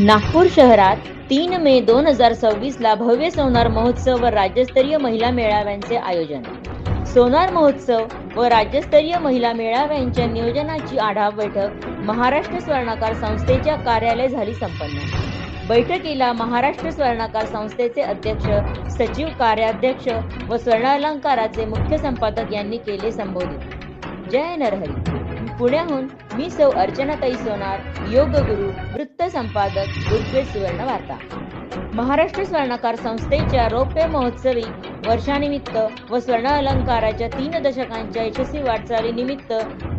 नागपूर शहरात 3 मे 2026 ला भव्य सोनार महोत्सव व राज्यस्तरीय महिला मेळाव्यांचे आयोजन. सोनार महोत्सव व राज्यस्तरीय महिला मेळाव्यांच्या नियोजनाची आढावा बैठक महाराष्ट्र स्वर्णकार संस्थेच्या कार्यालय झाली संपन्न. बैठकीला महाराष्ट्र स्वर्णकार संस्थेचे अध्यक्ष, सचिव, कार्याध्यक्ष व स्वर्णालंकाराचे मुख्य संपादक यांनी केले संबोधित. जय नरहरी. पुण्याहून मी सौ अर्चनाताई सोनार, योग गुरु, वृत्त संपादक, उर्फे सुवर्ण वार्ता. महाराष्ट्र स्वर्णकार संस्थेच्या रौप्य महोत्सवी वर्षानिमित्त व स्वर्ण अलंकाराच्या 3 दशकांच्या यशस्वी वाटचालीनिमित्त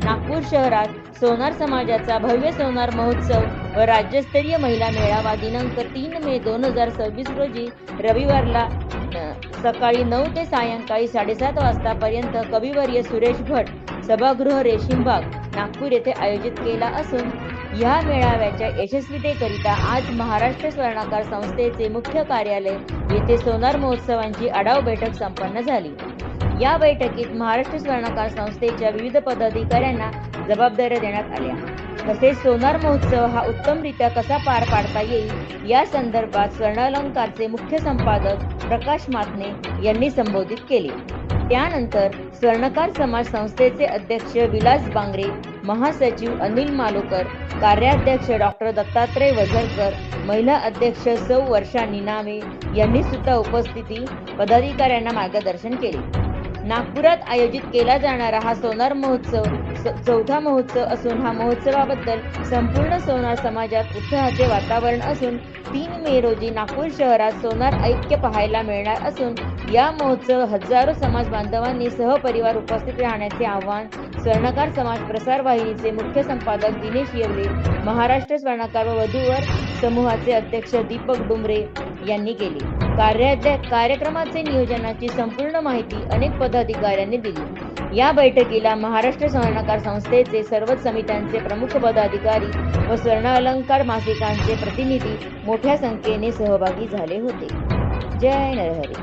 नागपूर शहरात सोनार समाजाचा भव्य सोनार महोत्सव व राज्यस्तरीय महिला मेळावा दिनांक 3 मे 2026 रोजी रविवारला सकाळी 9 ते सायंकाळी 7:30 वाजतापर्यंत कविवर्य सुरेश भट, सभागृह रेशीमबाग, नागपूर येथे आयोजित केला असून या मेळाव्याच्या यशस्वीतेकरिता आज महाराष्ट्र स्वर्णकार संस्थेचे मुख्य कार्यालय येथे सोनार महोत्सवांची आढावा बैठक संपन्न झाली. या बैठकीत महाराष्ट्र स्वर्णकार संस्थेच्या विविध पदाधिकाऱ्यांना जबाबदाऱ्या देण्यात आल्या. तसेच सोनार महोत्सव हा उत्तमरित्या कसा पार पाडता येईल या संदर्भात स्वर्णालंकारचे मुख्य संपादक प्रकाश मातने यांनी संबोधित केले. त्यानंतर स्वर्णकार समाज संस्थेचे अध्यक्ष विलास बांगरे, महासचिव अनिल मालोकर, कार्याध्यक्ष डॉक्टर दत्तात्रय वझरकर, महिला अध्यक्ष सौ वर्षा निनामे यांनी सुद्धा उपस्थिती पदाधिकाऱ्यांना मार्गदर्शन केले. नागपुरात आयोजित केला जाणारा हा सोनार महोत्सव 4था महोत्सव असून हा महोत्सवाबद्दल संपूर्ण सोनार समाजात उत्साहाचे वातावरण असून 3 मे रोजी नागपूर शहरात सोनार ऐक्य पाहायला मिळणार असून या महोत्सव हजारो समाज बांधवांनी सहपरिवार उपस्थित राहण्याचे आवाहन स्वर्णकार समाज प्रसार वाहिनीचे मुख्य संपादक दिनेश येवले, महाराष्ट्र स्वर्णकार व वधूवर समूहाचे अध्यक्ष दीपक डुमरे यांनी केले. कार्यक्रमाचे नियोजनाची संपूर्ण माहिती अनेक पदाधिकाऱ्यांनी दिली. या बैठकीला महाराष्ट्र स्वर्णकार संस्थेचे सर्वच समित्यांचे प्रमुख पदाधिकारी व स्वर्ण अलंकार मासिकांचे प्रतिनिधी मोठ्या संख्येने सहभागी झाले होते. जय नरहरी.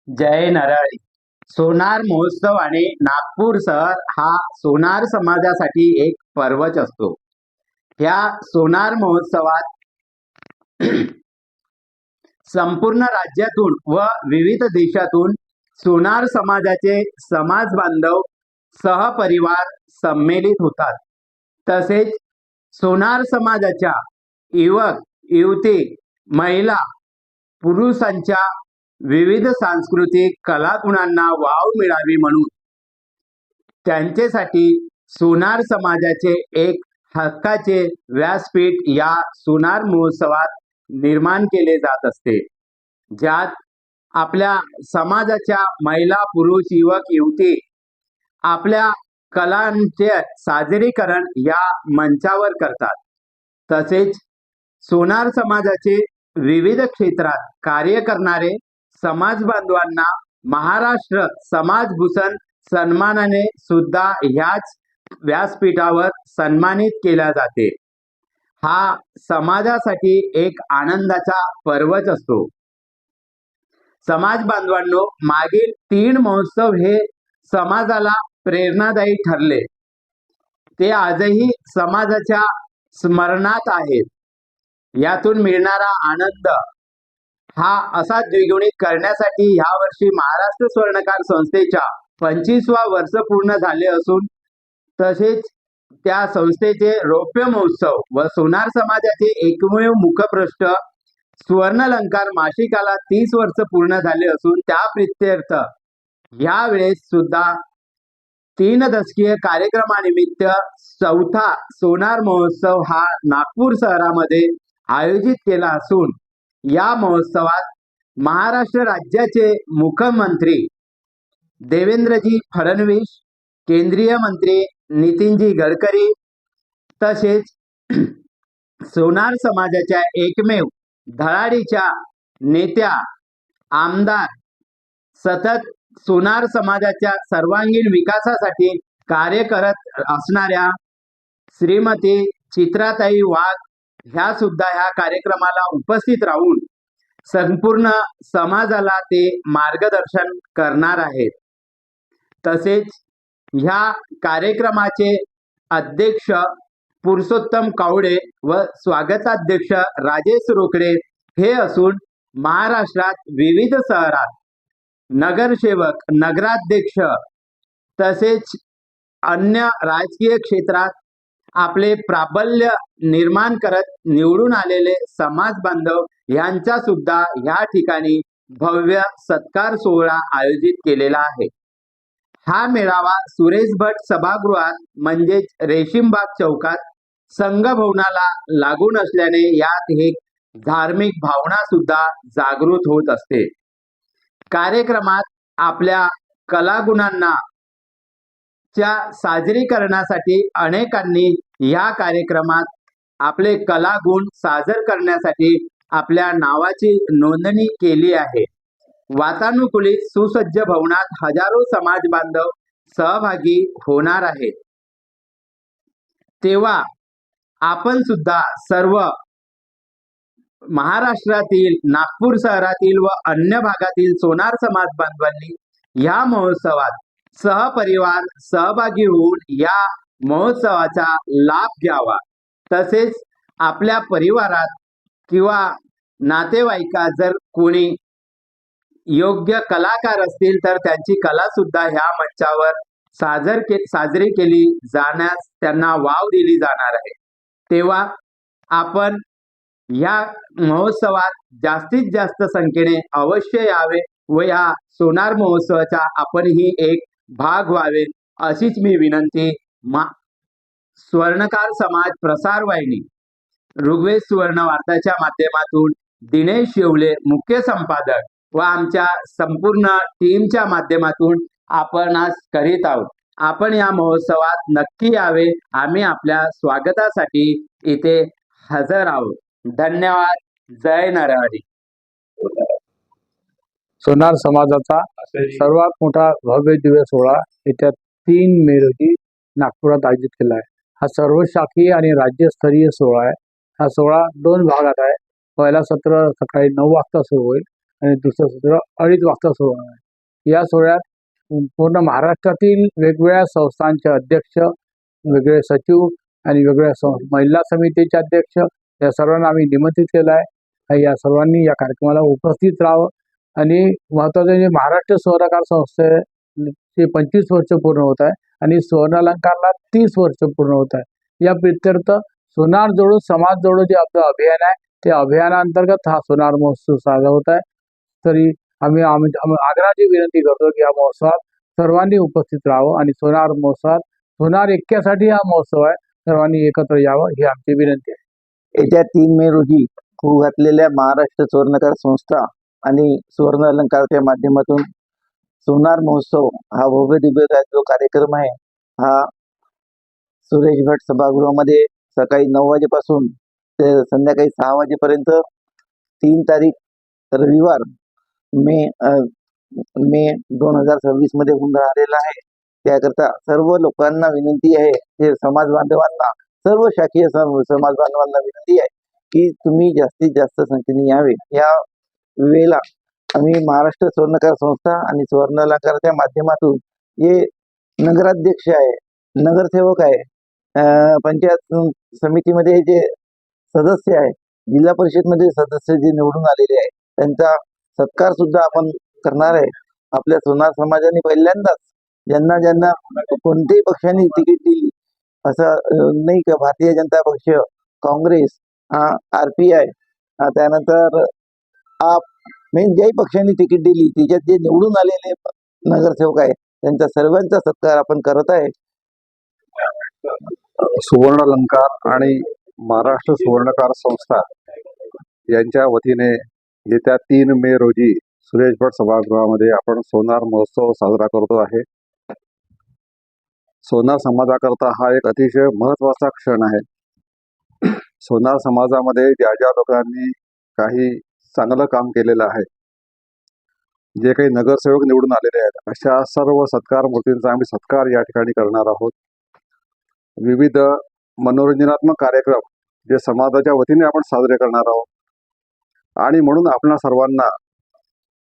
जय नरहरी. सोनार महोत्सव आणि नागपूर शहर हा सोनार समाजासाठी एक पर्वच असतो. ह्या सोनार महोत्सवात संपूर्ण राज्यातून व विविध देशातून सोनार समाजाचे समाज बांधव सहपरिवार सम्मिलित होतात. तसेच सोनार समाजाच्या युवक, युवती, महिला, पुरुषांच्या विविध सांस्कृतिक कलागुणांना वाव मिळावी म्हणून त्यांच्यासाठी सोनार समाजाचे एक हक्काचे व्यासपीठ या सोनार महोत्सवात निर्माण केले जात असते, ज्यात आपल्या समाजाच्या महिला, पुरुष, युवक, युवती आपल्या कलांचे सादरीकरण या मंचावर करतात. तसेच सोनार समाजाचे विविध क्षेत्रात कार्य करणारे समाज बांधवांना महाराष्ट्र समाजभूषण सन्मानाने सुद्धा ह्याच व्यासपीठावर सन्मानित केला जाते. हा समाजासाठी एक आनंदाचा पर्वच असतो. समाज बांधवांनो, मागील 3 महोत्सव हे समाजाला प्रेरणादायी ठरले. ते आजही समाजाच्या स्मरणात आहेत. यातून मिळणारा आनंद हा असा द्विगुणित करण्यासाठी यावर्षी महाराष्ट्र स्वर्णकार संस्थेच्या 25वा वर्ष पूर्ण झाले असून तसेच त्या संस्थेचे रौप्य महोत्सव व सोनार समाजाचे एकमेव मुखपृष्ठ स्वर्णालंकार मासिकाला 30 वर्ष पूर्ण झाले असून त्या प्रित्यर्थ यावेळेस सुद्धा 3 दशकीय कार्यक्रमानिमित्त 4था सोनार महोत्सव हा नागपूर शहरामध्ये आयोजित केला असून या महोत्सवात महाराष्ट्र राज्याचे मुख्यमंत्री देवेंद्रजी फडणवीस, केंद्रीय मंत्री नितीनजी गडकरी तसेच सोनार समाजाच्या एकमेव धडाडीच्या नेत्या, आमदार, सतत सोनार समाजाच्या सर्वांगीण विकासासाठी कार्य करत असणाऱ्या श्रीमती चित्राताई वाघ ह्या सुद्धा ह्या कार्यक्रमाला उपस्थित राहून संपूर्ण समाजाला ते मार्गदर्शन करणार आहेत. तसेच ह्या कार्यक्रमाचे अध्यक्ष पुरुषोत्तम कावडे व स्वागताध्यक्ष राजेश रोकडे हे असून महाराष्ट्रात विविध शहरात नगरसेवक, नगराध्यक्ष तसेच अन्य राजकीय क्षेत्रात आपले प्राबल्य निर्माण करत निवडून आलेले समाज बांधव यांचा सुद्धा या ठिकाणी भव्य सत्कार सोहळा आयोजित केलेला आहे. हा मेळावा सुरेश भट सभागृहात म्हणजेच रेशीमबाग चौकात संघभवनाला लागून असल्याने यात एक धार्मिक भावना सुद्धा जागृत होत असते. कार्यक्रमात आपल्या कलागुणांना च्या साजरीकरणासाठी अनेकांनी या कार्यक्रमात आपले कलागुण सादर करण्यासाठी आपल्या नावाची नोंदणी केली आहे. वातानुकूलित सुसज्ज भवनात हजारो समाज बांधव सहभागी होणार आहेत. तेव्हा आपण सुद्धा सर्व महाराष्ट्रातील नागपूर शहरातील व अन्य भागातील सोनार समाज बांधवांनी या महोत्सवात सहपरिवार सहभागी होऊन या महोत्सवाचा लाभ घ्यावा. तसेच आपल्या परिवारात किंवा नातेवाईकात जर कोणी योग्य कलाकार असतील तर त्यांची कला सुद्धा ह्या मंचावर साजरी केली जाण्यास त्यांना वाव दिली जाणार आहे. तेव्हा आपण या महोत्सवात जास्तीत जास्त संख्येने अवश्य यावे व या सोनार महोत्सवाचा आपणही एक भाग व्हावे अशीच मी विनंती स्वर्णकार समाज प्रसार वाहिनी ऋग्वेद सुवर्ण वार्ताच्या माध्यमातून दिनेश शेवले मुख्य संपादक व आमच्या संपूर्ण टीमच्या माध्यमातून आपण आज करीत आहोत. आपण या महोत्सवात नक्की यावे. आम्ही आपल्या स्वागतासाठी इथे हजर आहोत. धन्यवाद. जय नरहरी. सोनार समाजाचा सर्वात मोठा भव्य दिव्य सोहळा येत्या 3 मे रोजी नागपुरात आयोजित केला आहे. हा सर्व शाखीय आणि राज्यस्तरीय सोहळा आहे. हा सोहळा 2 भागात आहे. पहिला सत्र सकाळी 9 वाजता सुरू होईल आणि दुसरं सत्र 2:30 वाजता सुरू होणार आहे. या सोहळ्यात पूर्ण महाराष्ट्रातील वेगवेगळ्या संस्थांचे अध्यक्ष, वेगवेगळे सचिव आणि वेगवेगळ्या महिला समितीचे अध्यक्ष या सर्वांना आम्ही निमंत्रित केलं आहे. या सर्वांनी या कार्यक्रमाला उपस्थित राहावं. आणि महत्त्वाचं म्हणजे महाराष्ट्र स्वर्णकार संस्थेचे 25 वर्ष पूर्ण होत आहे आणि स्वर्णालंकारला 30 वर्ष पूर्ण होत आहे. या प्रित्यर्थ सोनार जोडून समाज जोडून जे आपलं अभियान आहे त्या अभियानाअंतर्गत हा सोनार महोत्सव साजरा होत आहे. तरी आम्ही आग्रहाची विनंती करतो की या महोत्सवात सर्वांनी उपस्थित राहावं आणि सोनार महोत्सवात सोनार ऐक्यासाठी हा महोत्सव आहे. सर्वांनी एकत्र यावं ही आमची विनंती आहे. येत्या 3 मे रोजी होऊ घातलेल्या महाराष्ट्र स्वर्णकार संस्था आणि सुवर्ण अलंकारच्या माध्यमातून सोनार महोत्सव हा भव्य दिव्य जो कार्यक्रम आहे हा सुरेश भट सभागृहामध्ये सकाळी 9 वाजेपासून ते संध्याकाळी 6 वाजेपर्यंत 3 तारीख रविवार मे 2026 मध्ये होऊन राहिलेला आहे. त्याकरता सर्व लोकांना विनंती आहे, हे समाज बांधवांना, सर्व शाखीय समाज बांधवांना विनंती आहे की तुम्ही जास्तीत जास्त संख्येने यावे. या वेळेला आम्ही महाराष्ट्र स्वर्णकार संस्था आणि सुवर्ण अलंकाराच्या माध्यमातून जे नगराध्यक्ष आहे, नगरसेवक आहे, पंचायत समितीमध्ये जे सदस्य आहे, जिल्हा परिषदमध्ये सदस्य जे निवडून आलेले आहे त्यांचा सत्कार सुद्धा आपण करणार आहे. आपल्या सोनार समाजाने पहिल्यांदाच ज्यांना कोणत्याही पक्षाने तिकीट दिली असं नाही का, भारतीय जनता पक्ष, काँग्रेस, RPI, त्यानंतर आप ज्याही पक्षांनी तिकीट दिली त्याच्यात जे निवडून आलेले नगरसेवक आहे त्यांचा सर्वांचा सत्कार आपण करत आहे. सुवर्ण अलंकार आणि महाराष्ट्र सुवर्णकार संस्था यांच्या वतीने येत्या 3 मे रोजी सुरेश भट सभागृहामध्ये आपण सोनार महोत्सव साजरा करतो आहे. सोनार समाजाकरता हा एक अतिशय महत्त्वाचा क्षण आहे. सोनार समाजामध्ये ज्या ज्या लोकांनी काही चांगलं काम केलेलं आहे, जे काही नगरसेवक निवडून आलेले आहेत, अशा सर्व सत्कार मूर्तींचा आम्ही सत्कार या ठिकाणी करणार आहोत. विविध मनोरंजनात्मक कार्यक्रम जे समाजाच्या वतीने आपण साजरे करणार आहोत. आणि म्हणून आपल्या सर्वांना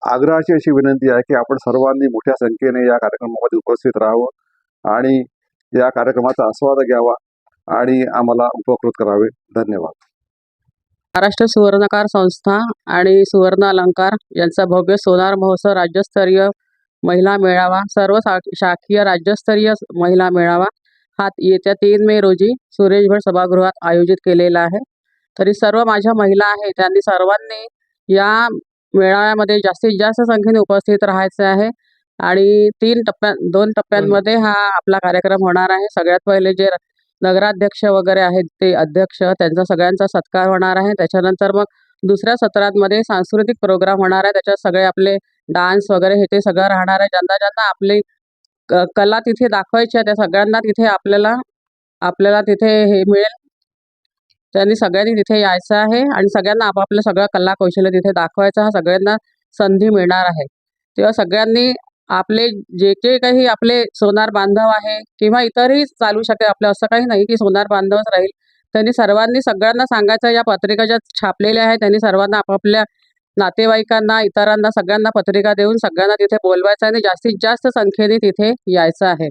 आग्रहाची अशी विनंती आहे की आपण सर्वांनी मोठ्या संख्येने या कार्यक्रमामध्ये उपस्थित राहावं आणि या कार्यक्रमाचा आस्वाद घ्यावा. आणि आम्हाला उपकृत करावे. धन्यवाद. महाराष्ट्र सुवर्णकार संस्था आणि सुवर्ण अलंकार यांचा भव्य सोनार महोत्सव राज्यस्तरीय महिला मेळावा शाखीय राज्यस्तरीय महिला मेळावा हा येत्या 3 मे रोजी सुरेश भट सभागृहात आयोजित केलेला आहे. तरी सर्व माझ्या महिला आहेत त्यांनी सर्वांनी या मेळाव्यामध्ये जास्तीत जास्त संख्येने उपस्थित राहायचे आहे आणि 2 टप्प्यांमध्ये हा आपला कार्यक्रम होणार आहे. सगळ्यात पहिले जे नगराध्यक्ष वगैरे आहेत ते अध्यक्ष त्यांचा सगळ्यांचा सत्कार होणार आहे. त्याच्यानंतर मग दुसऱ्या सत्रांमध्ये सांस्कृतिक प्रोग्राम होणार आहे. त्याच्यात सगळे आपले डान्स वगैरे हे ते सगळं राहणार आहे. ज्यांना ज्यांना आपली कला तिथे दाखवायची आहे त्या सगळ्यांना तिथे आपल्याला तिथे हे मिळेल. त्यांनी सगळ्यांनी तिथे यायचं आहे आणि सगळ्यांना आपापलं सगळं कला कौशल्य तिथे दाखवायचं हा सगळ्यांना संधी मिळणार आहे. तेव्हा सगळ्यांनी आपले जे काही आपले सोनार बांधव आहे किंवा इतरही चालू शकेल आपलं असं काही नाही की सोनार बांधवच राहील. त्यांनी सर्वांनी सगळ्यांना सांगायचं या पत्रिका ज्या छापलेल्या आहेत त्यांनी सर्वांना आपापल्या नातेवाईकांना इतरांना सगळ्यांना पत्रिका देऊन सगळ्यांना तिथे बोलवायचं आहे आणि जास्तीत जास्त संख्येने तिथे यायचं आहे.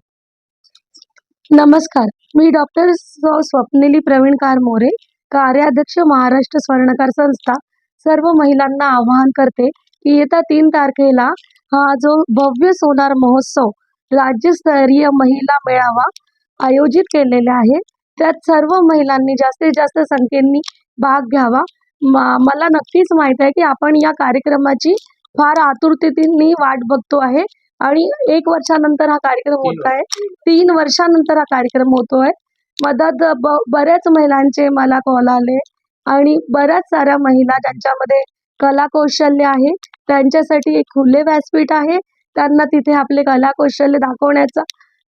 नमस्कार, मी डॉक्टर स्वप्निली प्रवीण कारमोरे, कार्याध्यक्ष महाराष्ट्र स्वर्णकार संस्था. सर्व महिलांना आवाहन करते की येत्या 3 तारखेला हा जो भव्य सोनार महोत्सव राज्यस्तरीय महिला मेळावा आयोजित केलेला आहे त्यात सर्व महिलांनी जास्तीत जास्त संख्येने भाग घ्यावा. मला नक्कीच माहित आहे की आपण या कार्यक्रमाची फार आतुरतेने वाट बघतो आहे आणि 1 वर्षानंतर हा कार्यक्रम होत आहे. 3 वर्षानंतर हा कार्यक्रम होतोय. मधात बऱ्याच महिलांचे मला कॉल आले आणि बऱ्याच साऱ्या महिला ज्यांच्यामध्ये कला कौशल्य आहे त्यांच्यासाठी एक खुले व्यासपीठ आहे. त्यांना तिथे आपले कला कौशल्य दाखवण्याचा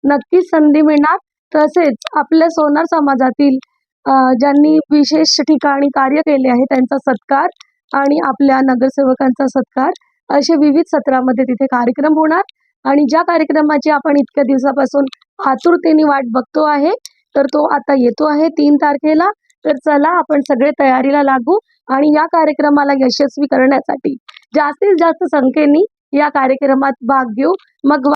नक्कीच संधी मिळणार. तसेच आपल्या सोनार समाजातील ज्यांनी विशेष ठिकाणी कार्य केले आहे त्यांचा सत्कार आणि आपल्या नगरसेवकांचा सत्कार असे विविध सत्रामध्ये तिथे कार्यक्रम होणार आणि ज्या कार्यक्रमाची आपण इतक्या दिवसापासून आतुरतेने वाट बघतो आहे तर तो आता येतो आहे 3 तारखेला. तर चला आपण सगळे तयारीला लागू आणि या कार्यक्रमाला यशस्वी करण्यासाठी जास्तीत जास्त संख्येने या कार्यक्रमात भाग घेऊ. मग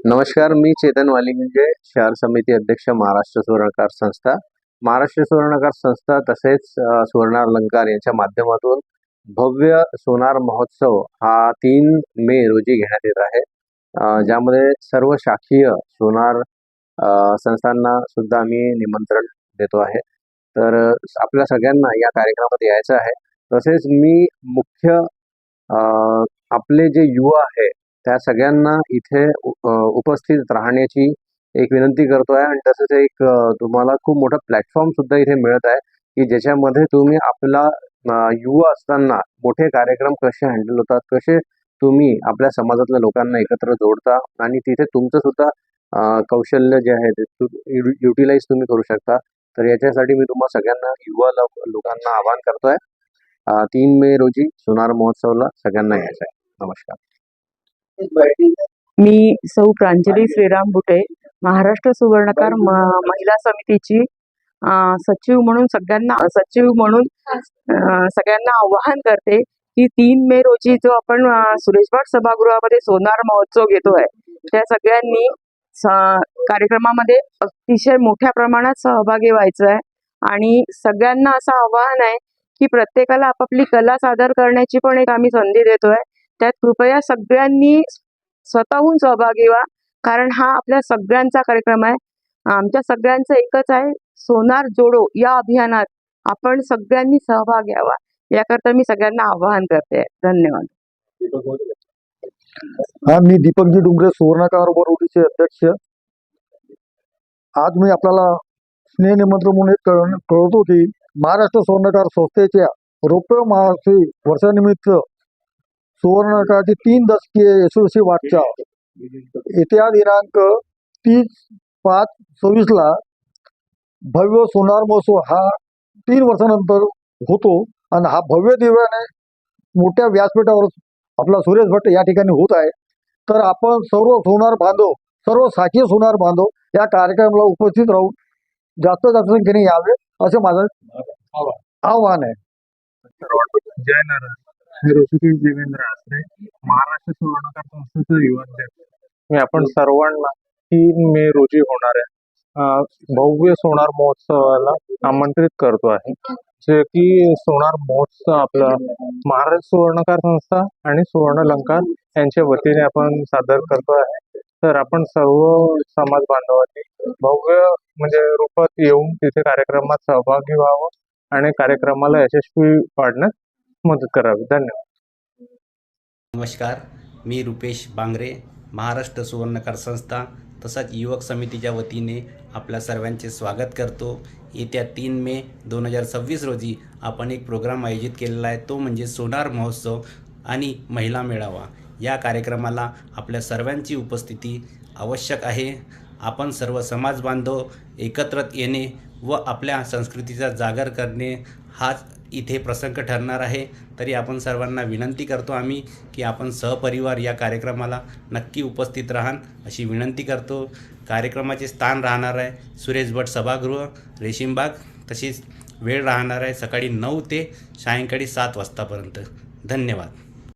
नमस्कार, मी चेतन वालिंगे, शहर समिती अध्यक्ष, महाराष्ट्र सुवर्णकार संस्था. महाराष्ट्र सुवर्णकार संस्था तसेच सुवर्णालंकार यांच्या माध्यमातून भव्य सोनार महोत्सव हा 3 मे रोजी घेण्यात येत आहे. ज्यामध्ये सर्व शाखीय सोनार संस्थांना सुद्धा आम्ही निमंत्रण देतो आहे. तर आपल्या सगळ्यांना या कार्यक्रमामध्ये यायचं आहे. तसेच मी मुख्य आपले जे युवा आहे त्या सगळ्यांना इथे उपस्थित राहण्याची एक विनंती करतोय आणि तसंच एक तुम्हाला खूप मोठा प्लॅटफॉर्म सुद्धा इथे मिळत आहे की ज्याच्यामध्ये तुम्ही आपला युवा असताना मोठे कार्यक्रम कसे हँडल होतात, कसे तुम्ही आपल्या समाजातल्या लोकांना एकत्र जोडता आणि तिथे तुमचं सुद्धा कौशल्य जे आहे ते युटिलाइज तुम्ही करू शकता. तर याच्यासाठी मी तुम्हा सगळ्यांना युवा लोकांना आवाहन करतोय. 3 मे रोजी सोनार महोत्सवला सगळ्यांना यायचं आहे. नमस्कार. मी सौ प्रांजली श्रीराम बुटे, महाराष्ट्र सुवर्णकार महिला समितीची सचिव म्हणून सगळ्यांना आवाहन करते की 3 मे रोजी जो आपण सुरेश भट सभागृहामध्ये सोनार महोत्सव घेतोय त्या सगळ्यांनी कार्यक्रमामध्ये अतिशय मोठ्या प्रमाणात सहभागी व्हायचं आहे आणि सगळ्यांना असं आवाहन आहे की प्रत्येकाला आपापली कला सादर करण्याची पण एक आम्ही संधी देतोय. त्यात कृपया सगळ्यांनी स्वतःहून सहभागी व्हा कारण हा आपल्या सगळ्यांचा कार्यक्रम आहे. आमच्या सगळ्यांचं एकच आहे, सोनार जोडो या अभियानात आपण सगळ्यांनी सहभाग घ्यावा याकरता मी सगळ्यांना आवाहन करते. धन्यवाद. मी दीपकजी डुंगरे, सुवर्णकार बरोबरीचे अध्यक्ष. आज मी आपल्याला स्नेह निमंत्रण म्हणून कळवतो की महाराष्ट्र स्वर्णकार संस्थेच्या रौप्य महोत्सवी वर्षानिमित्त सुवर्णकाराची 3 दशकीय यशस्वी वाटचाल येत्या दिनांक 30/5/26 भव्य सोनार महोत्सव हा 3 वर्षानंतर होतो आणि हा भव्य दिव्याने मोठ्या व्यासपीठावर आपला सुरेश भट या ठिकाणी होत आहे. तर आपण सर्व सोनार बांधव, सर्व शाखीय सोनार बांधव या कार्यक्रमाला उपस्थित राहून जास्त संख्येने यावे असे माझं आव्हान आहे. जय नारायण. ऋषिकेश देवेंद्र आसरे, महाराष्ट्र सुवर्णकार संस्थेचा युवा अध्यक्ष. मी आपण सर्वांना 3 मे रोजी होणाऱ्या भव्य सोनार महोत्सवाला आमंत्रित करतो आहे, जे की सोनार महोत्सव आपला महाराष्ट्र सुवर्णकार संस्था आणि सुवर्णालंकार यांच्या वतीने आपण सादर करतो आहे. तर आपण सर्व समाज बांधवांनी भव्य म्हणजे रूपात येऊन तिथे कार्यक्रमात सहभागी व्हावं आणि कार्यक्रमाला यशस्वी पाडण्यास मदत करावी. धन्यवाद. नमस्कार, मी रुपेश बांगरे, महाराष्ट्र सुवर्णकार संस्था तसंच युवक समितीच्या वतीने आपल्या सर्वांचे स्वागत करतो. येत्या 3 मे 2026 रोजी आपण एक प्रोग्राम आयोजित केलेला आहे, तो म्हणजे सोनार महोत्सव आणि महिला मेळावा. या कार्यक्रमाला आपल्या सर्वांची उपस्थिती आवश्यक आहे. आपण सर्व समाज बांधव एकत्र येणे व आपल्या संस्कृतीचा जागर करणे हाच इथे प्रसंग ठरणार आहे. तरी आपण सर्वांना विनंती करतो आम्ही की आपण सहपरिवार या कार्यक्रमाला नक्की उपस्थित राहान अशी विनंती करतो. कार्यक्रमाचे स्थान राहणार आहे सुरेश भट सभागृह, रेशीमबाग. तशीच वेळ राहणार आहे सकाळी 9 ते सायंकाळी 7 वाजतापर्यंत. धन्यवाद.